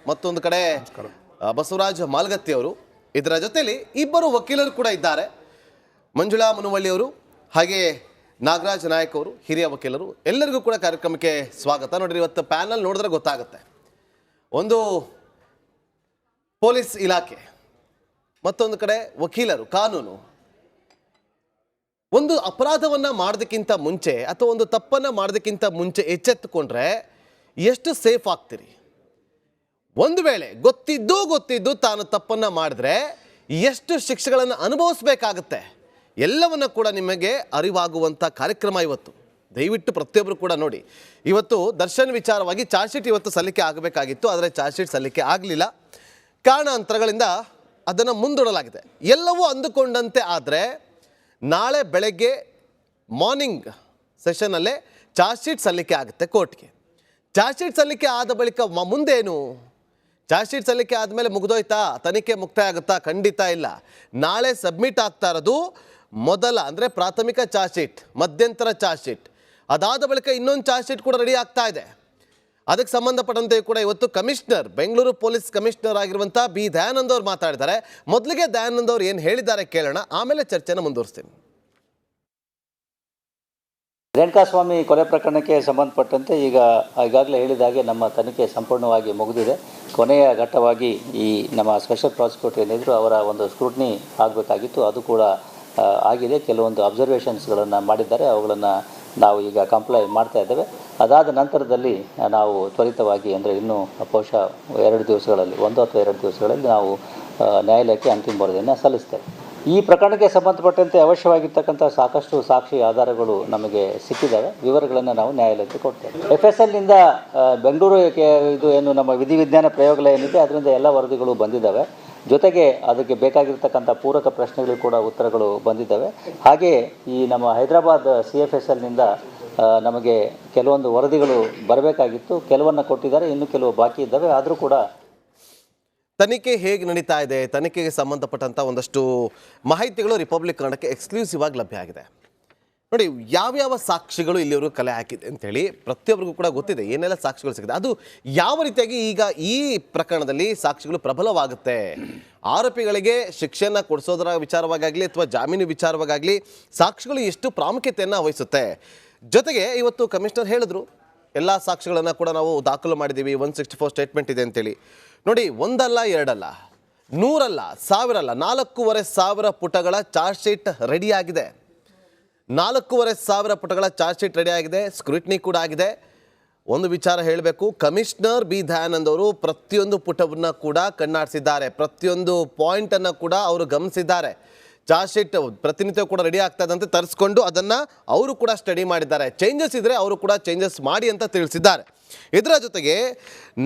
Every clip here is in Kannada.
ಮತ್ತೊಂದು ಕಡೆ ಬಸವರಾಜ್ ಮಾಲ್ಗತ್ತಿ ಅವರು. ಇದರ ಜೊತೆಲಿ ಇಬ್ಬರು ವಕೀಲರು ಕೂಡ ಇದ್ದಾರೆ, ಮಂಜುಳಾ ಮುನುವಳ್ಳಿ ಅವರು ಹಾಗೆ ನಾಗರಾಜ್ ನಾಯಕ್ ಅವರು, ಹಿರಿಯ ವಕೀಲರು. ಎಲ್ಲರಿಗೂ ಕೂಡ ಕಾರ್ಯಕ್ರಮಕ್ಕೆ ಸ್ವಾಗತ. ನೋಡ್ರಿ, ಇವತ್ತು ಪ್ಯಾನಲ್ ನೋಡಿದ್ರೆ ಗೊತ್ತಾಗುತ್ತೆ. ಒಂದು ಪೊಲೀಸ್ ಇಲಾಖೆ, ಮತ್ತೊಂದು ಕಡೆ ವಕೀಲರು, ಕಾನೂನು. ಒಂದು ಅಪರಾಧವನ್ನ ಮಾಡೋದಕ್ಕಿಂತ ಮುಂಚೆ ಅಥವಾ ಒಂದು ತಪ್ಪನ್ನ ಮಾಡೋದಕ್ಕಿಂತ ಮುಂಚೆ ಎಚ್ಚೆತ್ತುಕೊಂಡ್ರೆ ಎಷ್ಟು ಸೇಫ್ ಆಗ್ತೀರಿ? ಒಂದು ವೇಳೆ ಗೊತ್ತಿದ್ದು ತಾನು ತಪ್ಪನ್ನ ಮಾಡಿದ್ರೆ ಎಷ್ಟು ಶಿಕ್ಷೆಗಳನ್ನು ಅನುಭವಿಸ್ಬೇಕಾಗತ್ತೆ ಎಲ್ಲವನ್ನ ಕೂಡ ನಿಮಗೆ ಅರಿವಾಗುವಂಥ ಕಾರ್ಯಕ್ರಮ ಇವತ್ತು. ದಯವಿಟ್ಟು ಪ್ರತಿಯೊಬ್ಬರು ಕೂಡ ನೋಡಿ. ಇವತ್ತು ದರ್ಶನ್ ವಿಚಾರವಾಗಿ ಚಾರ್ಜ್ ಶೀಟ್ ಇವತ್ತು ಸಲ್ಲಿಕೆ ಆಗಬೇಕಾಗಿತ್ತು, ಆದರೆ ಚಾರ್ಜ್ ಶೀಟ್ ಸಲ್ಲಿಕೆ ಆಗಲಿಲ್ಲ. ಕಾರಣಾಂತರಗಳಿಂದ ಅದನ್ನು ಮುಂದೂಡಲಾಗಿದೆ. ಎಲ್ಲವೂ ಅಂದುಕೊಂಡಂತೆ ಆದರೆ ನಾಳೆ ಬೆಳಗ್ಗೆ ಮಾರ್ನಿಂಗ್ ಸೆಷನ್ನಲ್ಲೇ ಚಾರ್ಜ್ ಶೀಟ್ ಸಲ್ಲಿಕೆ ಆಗುತ್ತೆ ಕೋರ್ಟ್ಗೆ. ಚಾರ್ಜ್ ಶೀಟ್ ಸಲ್ಲಿಕೆ ಆದ ಬಳಿಕ ಮುಂದೇನು? ಚಾರ್ಜ್ ಶೀಟ್ ಸಲ್ಲಿಕೆ ಆದಮೇಲೆ ಮುಗಿದೋಯ್ತಾ, ತನಿಖೆ ಮುಕ್ತಾಯ ಆಗುತ್ತಾ? ಖಂಡಿತ ಇಲ್ಲ. ನಾಳೆ ಸಬ್ಮಿಟ್ ಆಗ್ತಾ ಇರೋದು ಮೊದಲ ಅಂದರೆ ಪ್ರಾಥಮಿಕ ಚಾರ್ಜ್ ಶೀಟ್, ಮಧ್ಯಂತರ ಚಾರ್ಜ್ ಶೀಟ್. ಅದಾದ ಬಳಿಕ ಇನ್ನೊಂದು ಚಾರ್ಜ್ ಶೀಟ್ ಕೂಡ ರೆಡಿ ಆಗ್ತಾ ಇದೆ. ಅದಕ್ಕೆ ಸಂಬಂಧಪಟ್ಟಂತೆ ಕೂಡ ಇವತ್ತು ಕಮಿಷನರ್, ಬೆಂಗಳೂರು ಪೊಲೀಸ್ ಕಮಿಷನರ್ ಆಗಿರುವಂಥ ಬಿ ದಯಾನಂದ್ ಅವರು ಮಾತಾಡಿದ್ದಾರೆ. ಮೊದಲಿಗೆ ದಯಾನಂದ್ ಅವರು ಏನು ಹೇಳಿದ್ದಾರೆ ಕೇಳೋಣ, ಆಮೇಲೆ ಚರ್ಚೆನ ಮುಂದುವರಿಸ್ತೀನಿ. ರೇಣುಕಾಸ್ವಾಮಿ ಕೊಲೆ ಪ್ರಕರಣಕ್ಕೆ ಸಂಬಂಧಪಟ್ಟಂತೆ ಈಗಾಗಲೇ ಹೇಳಿದಾಗೆ ನಮ್ಮ ತನಿಖೆ ಸಂಪೂರ್ಣವಾಗಿ ಮುಗಿದಿದೆ. ಕೊನೆಯ ಘಟ್ಟವಾಗಿ ಈ ನಮ್ಮ ಸ್ಪೆಷಲ್ ಪ್ರಾಸಿಕ್ಯೂಟರ್ ಏನಿದ್ರು ಅವರ ಒಂದು ಸ್ಕ್ರೂಟ್ನಿ ಆಗಬೇಕಾಗಿತ್ತು, ಅದು ಕೂಡ ಆಗಿದೆ. ಕೆಲವೊಂದು ಅಬ್ಸರ್ವೇಷನ್ಸ್ಗಳನ್ನು ಮಾಡಿದ್ದಾರೆ, ಅವುಗಳನ್ನು ನಾವು ಈಗ ಕಂಪ್ಲೈ ಮಾಡ್ತಾ ಇದ್ದೇವೆ. ಅದಾದ ನಂತರದಲ್ಲಿ ನಾವು ತ್ವರಿತವಾಗಿ ಅಂದರೆ ಇನ್ನೂ ಬಹುಶಃ 2 ದಿವಸಗಳಲ್ಲಿ, 1 ಅಥವಾ 2 ದಿವಸಗಳಲ್ಲಿ ನಾವು ನ್ಯಾಯಾಲಯಕ್ಕೆ ಅಂತಿಮ ವರದಿಯನ್ನು ಸಲ್ಲಿಸ್ತೇವೆ. ಈ ಪ್ರಕರಣಕ್ಕೆ ಸಂಬಂಧಪಟ್ಟಂತೆ ಅವಶ್ಯವಾಗಿರ್ತಕ್ಕಂಥ ಸಾಕಷ್ಟು ಸಾಕ್ಷಿ ಆಧಾರಗಳು ನಮಗೆ ಸಿಕ್ಕಿದ್ದಾವೆ. ವಿವರಗಳನ್ನು ನಾವು ನ್ಯಾಯಾಲಯಕ್ಕೆ ಕೊಡ್ತೇವೆ. FSLನಿಂದ ಬೆಂಗಳೂರು ಇದು ಏನು ನಮ್ಮ ವಿಧಿವಿಜ್ಞಾನ ಪ್ರಯೋಗಾಲಯ ಏನಿದೆ ಅದರಿಂದ ಎಲ್ಲ ವರದಿಗಳು ಬಂದಿದ್ದಾವೆ. ಜೊತೆಗೆ ಅದಕ್ಕೆ ಬೇಕಾಗಿರ್ತಕ್ಕಂಥ ಪೂರಕ ಪ್ರಶ್ನೆಗಳು ಕೂಡ ಉತ್ತರಗಳು ಬಂದಿದ್ದಾವೆ. ಹಾಗೆ ಈ ನಮ್ಮ ಹೈದರಾಬಾದ್ CFSLನಿಂದ ನಮಗೆ ಕೆಲವೊಂದು ವರದಿಗಳು ಬರಬೇಕಾಗಿತ್ತು, ಕೆಲವನ್ನು ಕೊಟ್ಟಿದ್ದಾರೆ, ಇನ್ನು ಕೆಲವು ಬಾಕಿ ಇದ್ದಾವೆ. ಆದರೂ ಕೂಡ ತನಿಖೆ ಹೇಗೆ ನಡೀತಾ ಇದೆ, ತನಿಖೆಗೆ ಸಂಬಂಧಪಟ್ಟಂಥ ಒಂದಷ್ಟು ಮಾಹಿತಿಗಳು ರಿಪಬ್ಲಿಕ್ ಕನ್ನಡಕ್ಕೆ ಎಕ್ಸ್ಕ್ಲೂಸಿವ್ ಆಗಿ ಲಭ್ಯ ಆಗಿದೆ. ನೋಡಿ, ಯಾವ್ಯಾವ ಸಾಕ್ಷಿಗಳು ಇಲ್ಲಿವರೆಗೂ ಕಲೆ ಹಾಕಿದೆ ಅಂತೇಳಿ ಪ್ರತಿಯೊಬ್ಬರಿಗೂ ಕೂಡ ಗೊತ್ತಿದೆ, ಏನೆಲ್ಲ ಸಾಕ್ಷಿಗಳು ಸಿಗಿದೆ. ಅದು ಯಾವ ರೀತಿಯಾಗಿ ಈಗ ಈ ಪ್ರಕರಣದಲ್ಲಿ ಸಾಕ್ಷಿಗಳು ಪ್ರಬಲವಾಗುತ್ತೆ, ಆರೋಪಿಗಳಿಗೆ ಶಿಕ್ಷೆಯನ್ನು ಕೊಡಿಸೋದರ ವಿಚಾರವಾಗಲಿ ಅಥವಾ ಜಾಮೀನು ವಿಚಾರವಾಗಲಿ ಸಾಕ್ಷಿಗಳು ಎಷ್ಟು ಪ್ರಾಮುಖ್ಯತೆಯನ್ನು ವಹಿಸುತ್ತೆ. ಜೊತೆಗೆ ಇವತ್ತು ಕಮಿಷನರ್ ಹೇಳಿದ್ರು, ಎಲ್ಲ ಸಾಕ್ಷಿಗಳನ್ನು ಕೂಡ ನಾವು ದಾಖಲು ಮಾಡಿದ್ದೀವಿ, 164 ಸ್ಟೇಟ್ಮೆಂಟ್ ಇದೆ ಅಂತೇಳಿ. ನೋಡಿ, 1 ಅಲ್ಲ 2 ಅಲ್ಲ 100 ಅಲ್ಲ 1000 ಅಲ್ಲ 4,500 ಪುಟಗಳ ಚಾರ್ಜ್ ಶೀಟ್ ರೆಡಿ ಆಗಿದೆ. 4,500 ಪುಟಗಳ ಚಾರ್ಜ್ ಶೀಟ್ ರೆಡಿ ಆಗಿದೆ, ಸ್ಕ್ರೂಟ್ನಿ ಕೂಡ ಆಗಿದೆ. ಒಂದು ವಿಚಾರ ಹೇಳಬೇಕು, ಕಮಿಷನರ್ ಬಿ ದಯಾನಂದ್ ಅವರು ಪ್ರತಿಯೊಂದು ಪುಟವನ್ನು ಕೂಡ ಕಣ್ಣಾಡಿಸಿದ್ದಾರೆ, ಪ್ರತಿಯೊಂದು ಪಾಯಿಂಟನ್ನು ಕೂಡ ಅವರು ಗಮನಿಸಿದ್ದಾರೆ. ಚಾರ್ಜ್ ಶೀಟ್ ಪ್ರತಿನಿತ್ಯ ಕೂಡ ರೆಡಿ ಆಗ್ತಾ ಇದ್ದಂತೆ ತರಿಸ್ಕೊಂಡು ಅದನ್ನು ಅವರು ಕೂಡ ಸ್ಟಡಿ ಮಾಡಿದ್ದಾರೆ. ಚೇಂಜಸ್ ಇದ್ದರೆ ಅವರು ಕೂಡ ಚೇಂಜಸ್ ಮಾಡಿ ಅಂತ ತಿಳಿಸಿದ್ದಾರೆ. ಇದರ ಜೊತೆಗೆ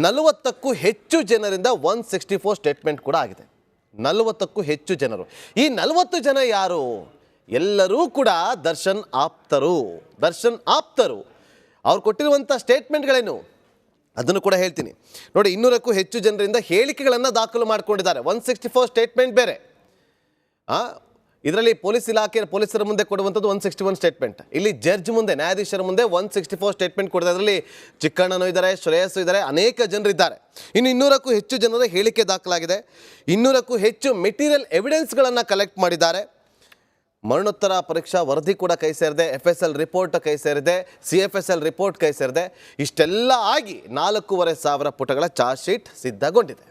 40ಕ್ಕೂ ಹೆಚ್ಚು ಜನರಿಂದ 164 ಸ್ಟೇಟ್ಮೆಂಟ್ ಕೂಡ ಆಗಿದೆ. 40ಕ್ಕೂ ಹೆಚ್ಚು ಜನರು. ಈ 40 ಜನ ಯಾರು? ಎಲ್ಲರೂ ಕೂಡ ದರ್ಶನ್ ಆಪ್ತರು. ಅವ್ರು ಕೊಟ್ಟಿರುವಂಥ ಸ್ಟೇಟ್ಮೆಂಟ್ಗಳೇನು ಅದನ್ನು ಕೂಡ ಹೇಳ್ತೀನಿ. ನೋಡಿ, 200ಕ್ಕೂ ಹೆಚ್ಚು ಜನರಿಂದ ಹೇಳಿಕೆಗಳನ್ನು ದಾಖಲು ಮಾಡಿಕೊಂಡಿದ್ದಾರೆ. 164 ಸ್ಟೇಟ್ಮೆಂಟ್ ಬೇರೆ. ಇದರಲ್ಲಿ ಪೊಲೀಸ್ ಇಲಾಖೆ ಪೊಲೀಸರ ಮುಂದೆ ಕೊಡುವಂಥದ್ದು 161 ಸ್ಟೇಟ್ಮೆಂಟ್. ಇಲ್ಲಿ ಜಡ್ಜ್ ಮುಂದೆ, ನ್ಯಾಯಾಧೀಶರ ಮುಂದೆ 164 ಸ್ಟೇಟ್ಮೆಂಟ್ ಕೊಡ್ತಾರೆ. ಅದರಲ್ಲಿ ಚಿಕ್ಕಣ್ಣನೂ ಇದ್ದಾರೆ, ಶ್ರೇಯಸ್ಸು ಇದ್ದಾರೆ, ಅನೇಕ ಜನರಿದ್ದಾರೆ. ಇನ್ನು 200ಕ್ಕೂ ಹೆಚ್ಚು ಜನರ ಹೇಳಿಕೆ ದಾಖಲಾಗಿದೆ. 200ಕ್ಕೂ ಹೆಚ್ಚು ಮೆಟೀರಿಯಲ್ ಎವಿಡೆನ್ಸ್ಗಳನ್ನು ಕಲೆಕ್ಟ್ ಮಾಡಿದ್ದಾರೆ. ಮರಣೋತ್ತರ ಪರೀಕ್ಷಾ ವರದಿ ಕೂಡ ಕೈ ಸೇರಿದೆ, FSL ರಿಪೋರ್ಟ್ ಕೈ ಸೇರಿದೆ, CFSL ರಿಪೋರ್ಟ್ ಕೈ ಸೇರಿದೆ. ಇಷ್ಟೆಲ್ಲ ಆಗಿ 4,500 ಪುಟಗಳ ಚಾರ್ಜ್ ಶೀಟ್ ಸಿದ್ಧಗೊಂಡಿದೆ.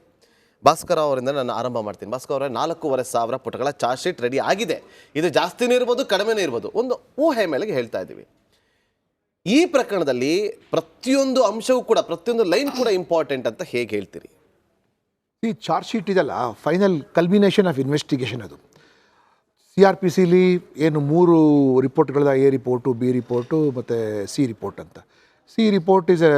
ಭಾಸ್ಕರ್ ಅವರಿಂದ ನಾನು ಆರಂಭ ಮಾಡ್ತೀನಿ. ಭಾಸ್ಕರ್ ಅವರೇ, 4,500 ಪುಟಗಳ ಚಾರ್ಜ್ ಶೀಟ್ ರೆಡಿ ಆಗಿದೆ. ಇದು ಜಾಸ್ತಿನೇ ಇರ್ಬೋದು, ಕಡಿಮೆನೇ ಇರ್ಬೋದು, ಒಂದು ಊಹೆ ಮೇಲೆಗೆ ಹೇಳ್ತಾ ಇದ್ದೀವಿ. ಈ ಪ್ರಕರಣದಲ್ಲಿ ಪ್ರತಿಯೊಂದು ಅಂಶವೂ ಕೂಡ, ಪ್ರತಿಯೊಂದು ಲೈನ್ ಕೂಡ ಇಂಪಾರ್ಟೆಂಟ್ ಅಂತ ಹೇಗೆ ಹೇಳ್ತೀರಿ? ಈ ಚಾರ್ಜ್ ಶೀಟ್ ಇದೆಲ್ಲ ಫೈನಲ್ ಕಲ್ಮಿನೇಷನ್ ಆಫ್ ಇನ್ವೆಸ್ಟಿಗೇಷನ್. ಅದು CRPCಲಿ ಏನು 3 ರಿಪೋರ್ಟ್ಗಳಿದೆ, A ರಿಪೋರ್ಟು, B ರಿಪೋರ್ಟು ಮತ್ತು C ರಿಪೋರ್ಟ್ ಅಂತ. C report is a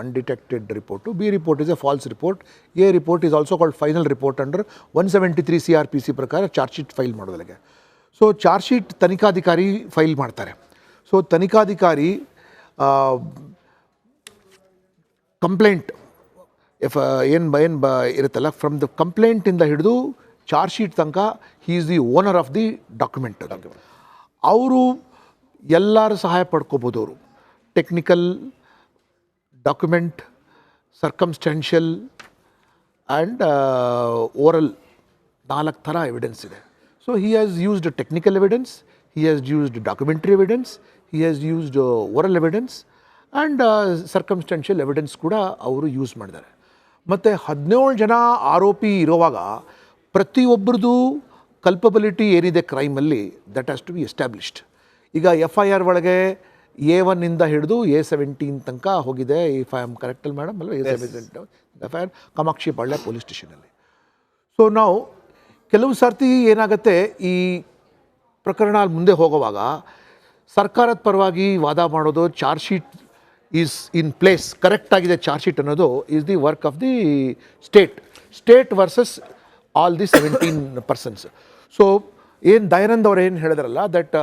undetected report, B report is a false report, A report is also called final report under 173 CRPC ಪ್ರಕಾರ ಚಾರ್ಜ್ ಶೀಟ್ ಫೈಲ್ ಮಾಡೋದಕ್ಕೆ. ಸೊ ಚಾರ್ಜ್ ಶೀಟ್ ತನಿಖಾಧಿಕಾರಿ ಫೈಲ್ ಮಾಡ್ತಾರೆ. ಸೊ ತನಿಖಾಧಿಕಾರಿ ಕಂಪ್ಲೇಂಟ್ ಏನು ಇರುತ್ತಲ್ಲ, ಫ್ರಮ್ ದ ಕಂಪ್ಲೇಂಟಿಂದ ಹಿಡಿದು ಚಾರ್ಜ್ ಶೀಟ್ ತನಕ he is the owner of the document. ಅವರು ಎಲ್ಲರೂ ಸಹಾಯ ಪಡ್ಕೋಬೋದು. ಅವರು technical, document, circumstantial, and oral 4 ಥರ ಎವಿಡೆನ್ಸ್ ಇದೆ. So he has used technical evidence, he has used documentary evidence, he has used oral evidence and circumstantial evidence ಕೂಡ ಅವರು ಯೂಸ್ ಮಾಡಿದ್ದಾರೆ. ಮತ್ತು 17 ಜನ ಆರೋಪಿ ಇರುವಾಗ ಪ್ರತಿಯೊಬ್ಬರದು ಕಲ್ಪಬಿಲಿಟಿ ಏನಿದೆ ಕ್ರೈಮಲ್ಲಿ that has to be established. ಈಗ FIR ಒಳಗೆ A1 ಹಿಡಿದು A17 ತನಕ ಹೋಗಿದೆ, if I am correctly madam ಅಲ್ವಾ, A17 FIR Kamakshi Palya police ಸ್ಟೇಷನಲ್ಲಿ. ಸೊ ನಾವು ಕೆಲವು ಸರ್ತಿ ಏನಾಗುತ್ತೆ, ಈ ಪ್ರಕರಣ ಮುಂದೆ ಹೋಗುವಾಗ ಸರ್ಕಾರದ ಪರವಾಗಿ ವಾದ ಮಾಡೋದು, charge sheet is in place, correct ಆಗಿದೆ ಚಾರ್ಜ್ ಶೀಟ್ ಅನ್ನೋದು is the work of the state versus all the 17 persons. So ಏನು ದಯಾನಂದ್ ಅವ್ರು ಏನು ಹೇಳಿದ್ರಲ್ಲ, ದಟ್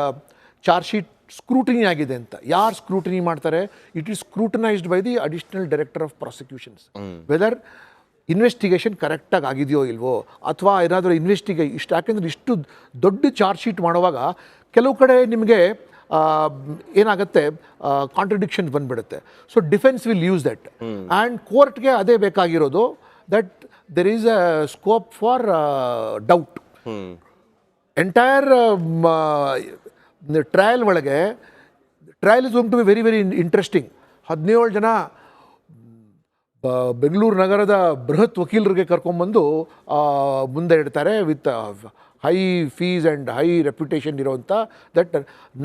ಚಾರ್ಜ್ ಶೀಟ್ ಸ್ಕ್ರೂಟಿನಿ ಆಗಿದೆ ಅಂತ. ಯಾರು ಸ್ಕ್ರೂಟಿನಿ ಮಾಡ್ತಾರೆ? It is scrutinised by the additional director of prosecutions. Whether investigation ಕರೆಕ್ಟಾಗಿ ಆಗಿದೆಯೋ ಇಲ್ವೋ, ಅಥವಾ ಏನಾದರೂ ಯಾಕೆಂದರೆ ಇಷ್ಟು ದೊಡ್ಡ ಚಾರ್ಜ್ ಶೀಟ್ ಮಾಡುವಾಗ ಕೆಲವು ಕಡೆ ನಿಮಗೆ ಏನಾಗುತ್ತೆ, ಕಾಂಟ್ರಡಿಕ್ಷನ್ ಬಂದುಬಿಡುತ್ತೆ. So defence will use that and ಕೋರ್ಟ್ಗೆ ಅದೇ ಬೇಕಾಗಿರೋದು, that there is a scope for doubt. Entire trial ಒಳಗೆ trial is going to be very very interesting. 17 ಜನ ಬೆಂಗಳೂರು ನಗರದ ಬೃಹತ್ ವಕೀಲರಿಗೆ ಕರ್ಕೊಂಬಂದು ಮುಂದೆ ಇಡ್ತಾರೆ with high fees and high reputation ಇರೋವಂಥ, ದಟ್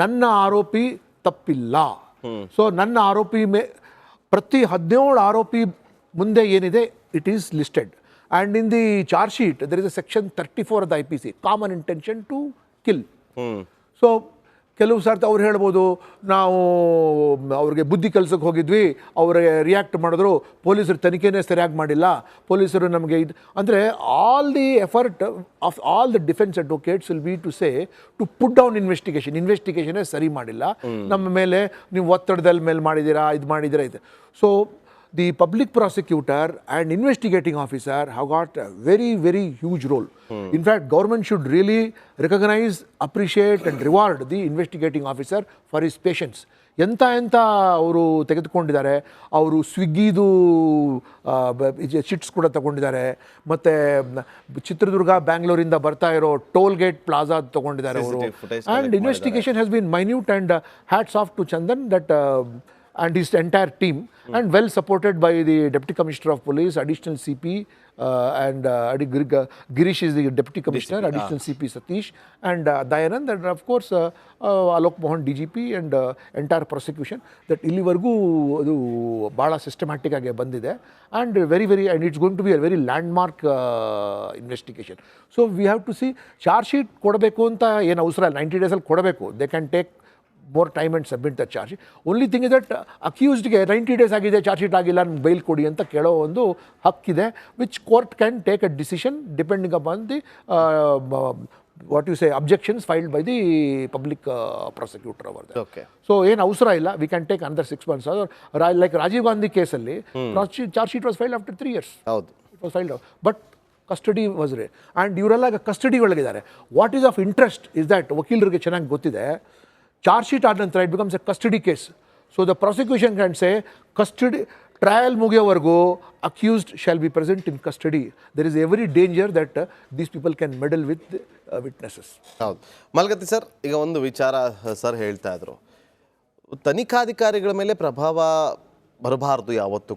ನನ್ನ ಆರೋಪಿ ತಪ್ಪಿಲ್ಲ. ಸೊ ನನ್ನ ಆರೋಪಿ ಪ್ರತಿ 17 ಆರೋಪಿ ಮುಂದೆ ಏನಿದೆ it is listed. And in the charge sheet there is a section 34 of the IPC, common intention to kill. So ಕೆಲವು ಸರ್ತಿ ಅವ್ರು ಹೇಳ್ಬೋದು, ನಾವು ಅವ್ರಿಗೆ ಬುದ್ಧಿ ಕಲ್ಸಕ್ಕೆ ಹೋಗಿದ್ವಿ, ಅವ್ರಿಗೆ ರಿಯಾಕ್ಟ್ ಮಾಡಿದ್ರು, ಪೊಲೀಸರು ತನಿಖೆನೇ ಸರಿಯಾಗಿ ಮಾಡಿಲ್ಲ, ಪೊಲೀಸರು ನಮಗೆ ಇದು ಅಂದರೆ all the effort of all the defence advocates will be to say to put down ಇನ್ವೆಸ್ಟಿಗೇಷನೇ ಸರಿ ಮಾಡಿಲ್ಲ, ನಮ್ಮ ಮೇಲೆ ನೀವು ಒತ್ತಡದಲ್ಲಿ ಮೇಲೆ ಮಾಡಿದ್ದೀರಾ, ಇದು ಮಾಡಿದ್ದೀರಾ ಇದು. So the public prosecutor and investigating officer have got a very, very huge role. In fact, government should really recognize, appreciate and reward the investigating officer for his patience. ಎಂಥ ಅವರು ತೆಗೆದುಕೊಂಡಿದ್ದಾರೆ. ಅವರು ಸ್ವಿಗ್ಗಿದು ಚಿಟ್ಸ್ ಕೂಡ ತಗೊಂಡಿದ್ದಾರೆ, ಮತ್ತು ಚಿತ್ರದುರ್ಗ ಬ್ಯಾಂಗ್ಳೂರಿಂದ ಬರ್ತಾ ಇರೋ ಟೋಲ್ ಗೇಟ್ ಪ್ಲಾಜಾ ತಗೊಂಡಿದ್ದಾರೆ ಅವರು. And investigation has been minute and hats off to Chandan that and his entire team, and well supported by the Deputy Commissioner of Police, Additional CP, and Girish is the Deputy Commissioner, Additional CP Satish, and Dayanand, and of course Alok Mohan DGP, and entire prosecution. That illivargu adu bala systematic age bandide, and and it's going to be a very landmark investigation. So we have to see, charge sheet kodabeku anta ಏನು ಅವಸರ ಇಲ್ಲ, 90 days ಅಲ್ಲಿ ಕೊಡಬೇಕು. They can take more time and submit the charge sheet. Only thing is that ಅಕ್ಯೂಸ್ಡ್ಗೆ 90 days ಆಗಿದೆ, ಚಾರ್ಜ್ ಶೀಟ್ ಆಗಿಲ್ಲ, ನನಗೆ ಬೈಲ್ ಕೊಡಿ ಅಂತ ಕೇಳೋ ಒಂದು ಹಕ್ಕಿದೆ, which court can take a decision depending upon the what you say objections filed by the public prosecutor ಅವರ್. ಓಕೆ. ಸೊ ಏನು ಅವಸರ ಇಲ್ಲ, we can take another 6 months. Like Rajiv Gandhi ಕೇಸಲ್ಲಿ charge sheet was filed after 3 years. ಹೌದು, it was filed but custody was ರೇ. ಆ್ಯಂಡ್ ಇವರೆಲ್ಲ custody ಒಳಗಿದ್ದಾರೆ. What is of interest is that ವಕೀಲರಿಗೆ ಚೆನ್ನಾಗಿ ಗೊತ್ತಿದೆ, ಚಾರ್ಜ್ ಶೀಟ್ ಆದ ನಂತರ it becomes a custody case. So the prosecution can say custody trial ಮುಗಿಯೋವರೆಗೂ accused shall be present in custody. There is every danger that these people can meddle with witnesses. ಹೌದು. ಮಲ್ಗತ್ತಿ ಸರ್, ಈಗ ಒಂದು ವಿಚಾರ ಸರ್ ಹೇಳ್ತಾ ಇದ್ರು, ತನಿಖಾಧಿಕಾರಿಗಳ ಮೇಲೆ ಪ್ರಭಾವ ಬರಬಾರ್ದು ಯಾವತ್ತೂ ಕೂಡ.